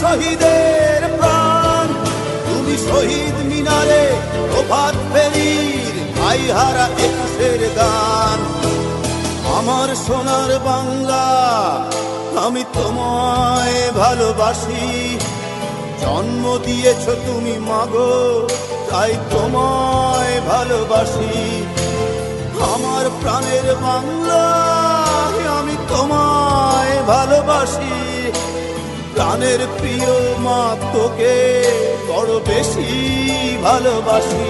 শহীদের প্রাণ। তুমি শহীদ মিনারে প্রভাত ফেরির ভাইহারা একুশের গান। আমার সোনার বাংলা আমি তোমায় ভালোবাসি, জন্ম দিয়েছ তুমি মাগো তাই তোমায় ভালোবাসি। আমার প্রাণের বাংলা আমি তোমায় ভালোবাসি, প্রাণের প্রিয় মা তোকে বড় বেশি ভালোবাসি।